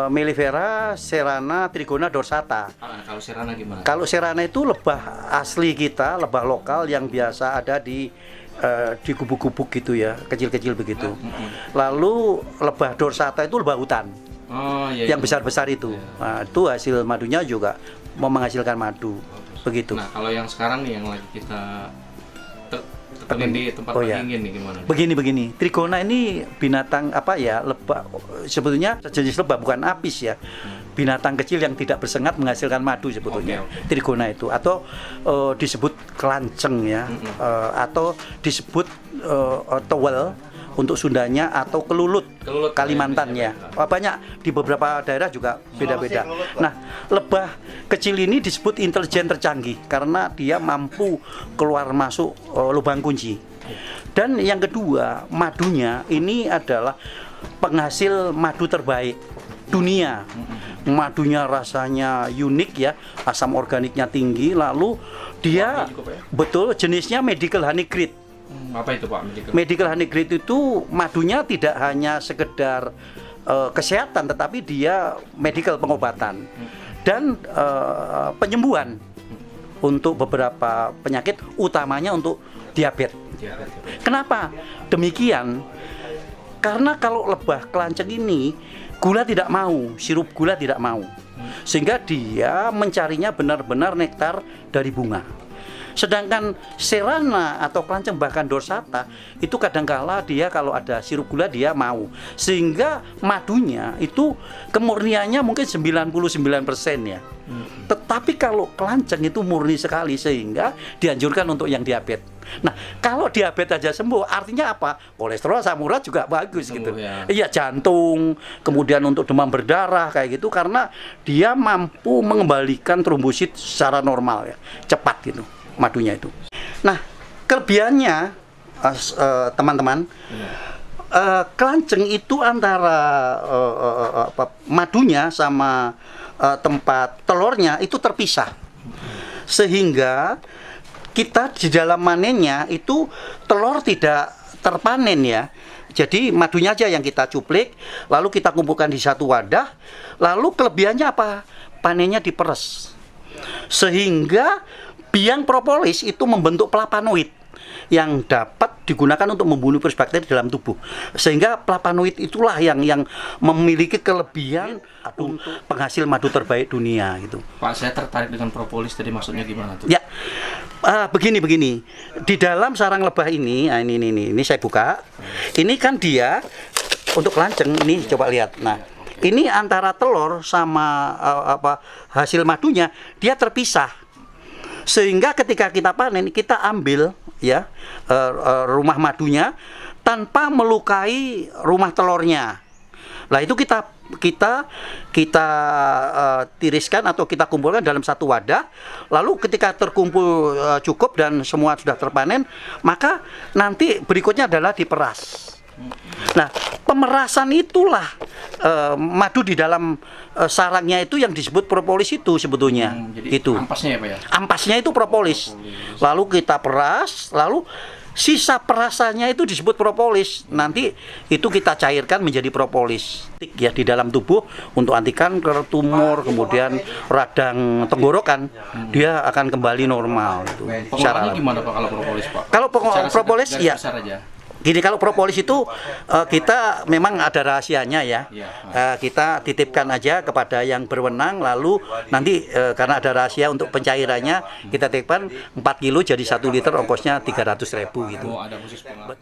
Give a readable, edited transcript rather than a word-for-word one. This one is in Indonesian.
Mellifera, Serrana, Trigona, dorsata. Kalau Serrana gimana? Kalau Serrana itu lebah asli kita, lebah lokal yang biasa ada di gubuk-gubuk gitu ya, kecil-kecil begitu. Lalu lebah dorsata itu lebah hutan. Oh, iya, yang besar-besar itu. Iya. Nah, itu hasil madunya juga mau menghasilkan madu. Begitu. Nah, kalau yang sekarang nih yang lagi kita temuin di tempat ingin nih gimana? Begini. Trigona ini binatang apa ya? Lebah. Sebetulnya sejenis lebah, bukan apis ya. Binatang kecil yang tidak bersengat menghasilkan madu sebetulnya. Okay. Trigona itu atau disebut kelanceng ya. Atau disebut towel untuk Sundanya atau kelulut Kalimantan ya. Banyak di beberapa daerah juga beda-beda. Nah, lebah kecil ini disebut intelijen tercanggih karena dia mampu keluar masuk lubang kunci. Dan yang kedua, madunya ini adalah penghasil madu terbaik dunia. Madunya rasanya unik ya, asam organiknya tinggi, lalu dia betul jenisnya medical honey grade. Apa itu Pak? Medical honey grade itu madunya tidak hanya sekedar kesehatan, tetapi dia medical pengobatan dan penyembuhan untuk beberapa penyakit, utamanya untuk diabetes. Kenapa demikian? Karena kalau lebah kelanceng ini gula tidak mau, sirup gula tidak mau, sehingga dia mencarinya benar-benar nektar dari bunga. Sedangkan Serrana atau kelanceng bahkan dorsata itu kadangkala dia kalau ada sirup gula dia mau, sehingga madunya itu kemurniannya mungkin 99% ya. Tetapi kalau kelanceng itu murni sekali sehingga dianjurkan untuk yang diabetes. Nah, kalau diabetes aja sembuh, artinya apa? Kolesterol asam urat juga bagus gitu. Iya, jantung, kemudian untuk demam berdarah kayak gitu karena dia mampu mengembalikan trombosit secara normal ya, cepat gitu. Madunya itu. Nah, kelebihannya teman-teman, kelanceng itu antara madunya sama tempat telurnya itu terpisah, sehingga kita di dalam manennya itu telur tidak terpanen ya. Jadi madunya aja yang kita cuplik, lalu kita kumpulkan di satu wadah, lalu kelebihannya apa? Panennya diperes, sehingga biang propolis itu membentuk flavonoid yang dapat digunakan untuk membunuh virus bakteri dalam tubuh. Sehingga flavonoid itulah yang memiliki kelebihan untuk penghasil madu terbaik dunia gitu. Pak, saya tertarik dengan propolis tadi, maksudnya gimana tuh? Ya. Begini. Di dalam sarang lebah ini, ini saya buka. Ini kan dia untuk kelanceng ini coba lihat. Nah, ini antara telur sama hasil madunya dia terpisah. Sehingga ketika kita panen, kita ambil ya rumah madunya tanpa melukai rumah telurnya. Nah, itu kita tiriskan atau kita kumpulkan dalam satu wadah. Lalu ketika terkumpul cukup dan semua sudah terpanen, maka nanti berikutnya adalah diperas. Nah, pemerasan itulah madu di dalam sarangnya itu yang disebut propolis itu sebetulnya. Jadi itu ampasnya ya Pak ya? Ampasnya itu propolis. Lalu kita peras, lalu sisa perasannya itu disebut propolis. Nanti itu kita cairkan menjadi propolis ya di dalam tubuh untuk anti kanker, tumor, kemudian radang tenggorokan, dia akan kembali normal itu. Pengolahannya gimana Pak kalau propolis Pak? Kalau propolis ya gini, kalau propolis itu kita memang ada rahasianya ya. Kita titipkan aja kepada yang berwenang, lalu nanti karena ada rahasia untuk pencairannya kita titipkan 4 kilo jadi 1 liter, ongkosnya 300.000 gitu. Oh, ada khusus. Betul.